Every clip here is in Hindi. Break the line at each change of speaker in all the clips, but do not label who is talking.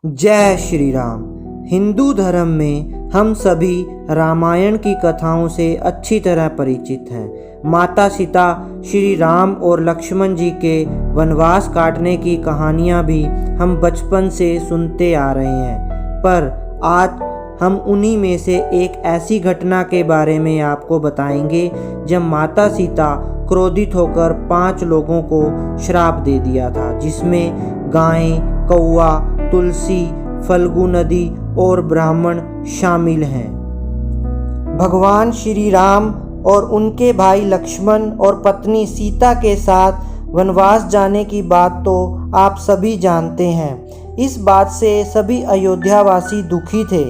जय श्री राम। हिंदू धर्म में हम सभी रामायण की कथाओं से अच्छी तरह परिचित हैं। माता सीता, श्री राम और लक्ष्मण जी के वनवास काटने की कहानियाँ भी हम बचपन से सुनते आ रहे हैं, पर आज हम उन्हीं में से एक ऐसी घटना के बारे में आपको बताएंगे जब माता सीता क्रोधित होकर 5 लोगों को श्राप दे दिया था, जिसमें गाय, कौवा, तुलसी, फल्गु नदी और ब्राह्मण शामिल हैं। भगवान श्री राम और उनके भाई लक्ष्मण और पत्नी सीता के साथ वनवास जाने की बात तो आप सभी जानते हैं। इस बात से सभी अयोध्यावासी दुखी थे।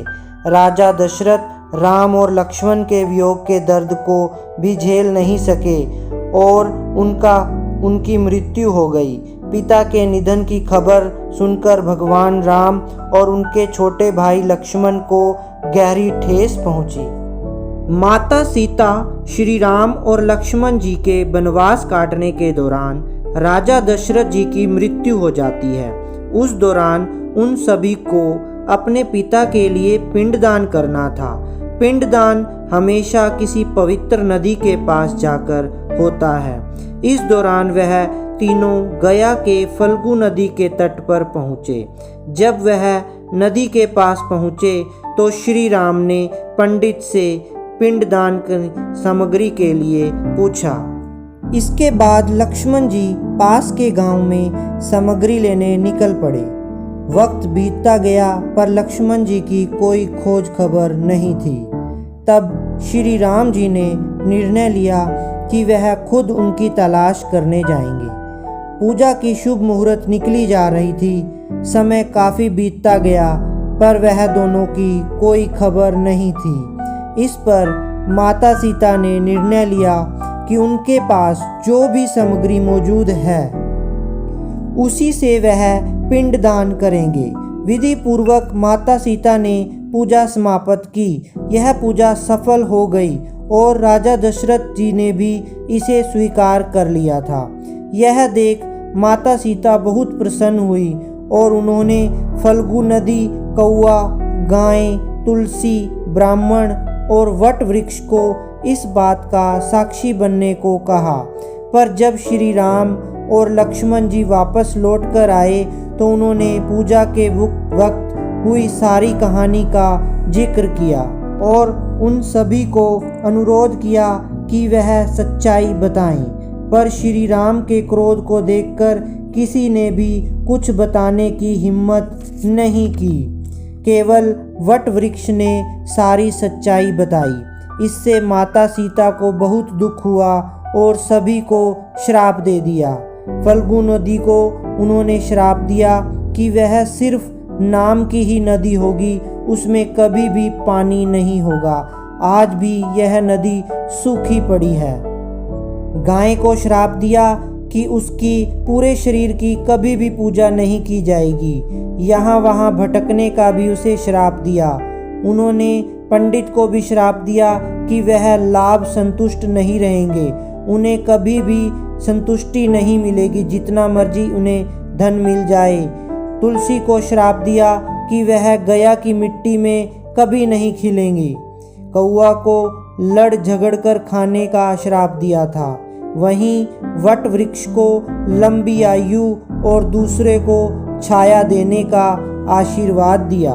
राजा दशरथ राम और लक्ष्मण के वियोग के दर्द को भी झेल नहीं सके और उनकी मृत्यु हो गई। पिता के निधन की खबर सुनकर भगवान राम और उनके छोटे भाई लक्ष्मण को गहरी ठेस पहुंची। माता सीता, श्री राम और लक्ष्मण जी के वनवास काटने के दौरान राजा दशरथ जी की मृत्यु हो जाती है। उस दौरान उन सभी को अपने पिता के लिए पिंडदान करना था। पिंडदान हमेशा किसी पवित्र नदी के पास जाकर होता है। इस दौरान वह तीनों गया के फल्गु नदी के तट पर पहुँचे। जब वह नदी के पास पहुँचे तो श्री राम ने पंडित से पिंडदान की सामग्री के लिए पूछा। इसके बाद लक्ष्मण जी पास के गांव में सामग्री लेने निकल पड़े। वक्त बीतता गया पर लक्ष्मण जी की कोई खोज खबर नहीं थी। तब श्री राम जी ने निर्णय लिया कि वह खुद उनकी तलाश करने जाएंगे। पूजा की शुभ मुहूर्त निकली जा रही थी। समय काफ़ी बीतता गया पर वह दोनों की कोई खबर नहीं थी। इस पर माता सीता ने निर्णय लिया कि उनके पास जो भी सामग्री मौजूद है उसी से वह पिंडदान करेंगे। विधि पूर्वक माता सीता ने पूजा समाप्त की। यह पूजा सफल हो गई और राजा दशरथ जी ने भी इसे स्वीकार कर लिया था। यह देख माता सीता बहुत प्रसन्न हुई और उन्होंने फल्गु नदी, कौवा, गाय, तुलसी, ब्राह्मण और वट वृक्ष को इस बात का साक्षी बनने को कहा। पर जब श्री राम और लक्ष्मण जी वापस लौट कर आए तो उन्होंने पूजा के वक्त हुई सारी कहानी का जिक्र किया और उन सभी को अनुरोध किया कि वह सच्चाई बताएं। पर श्री राम के क्रोध को देखकर किसी ने भी कुछ बताने की हिम्मत नहीं की। केवल वट वृक्ष ने सारी सच्चाई बताई। इससे माता सीता को बहुत दुख हुआ और सभी को श्राप दे दिया। फल्गु नदी को उन्होंने श्राप दिया कि वह सिर्फ नाम की ही नदी होगी, उसमें कभी भी पानी नहीं होगा। आज भी यह नदी सूखी पड़ी है। गाय को श्राप दिया कि उसकी पूरे शरीर की कभी भी पूजा नहीं की जाएगी। यहाँ वहाँ भटकने का भी उसे श्राप दिया। उन्होंने पंडित को भी श्राप दिया कि वह लाभ संतुष्ट नहीं रहेंगे, उन्हें कभी भी संतुष्टि नहीं मिलेगी, जितना मर्जी उन्हें धन मिल जाए। तुलसी को श्राप दिया कि वह गया की मिट्टी में कभी नहीं खिलेंगी। कौवा को लड़ झगड़ कर खाने का श्राप दिया था। वहीं वट वृक्ष को लंबी आयु और दूसरे को छाया देने का आशीर्वाद दिया।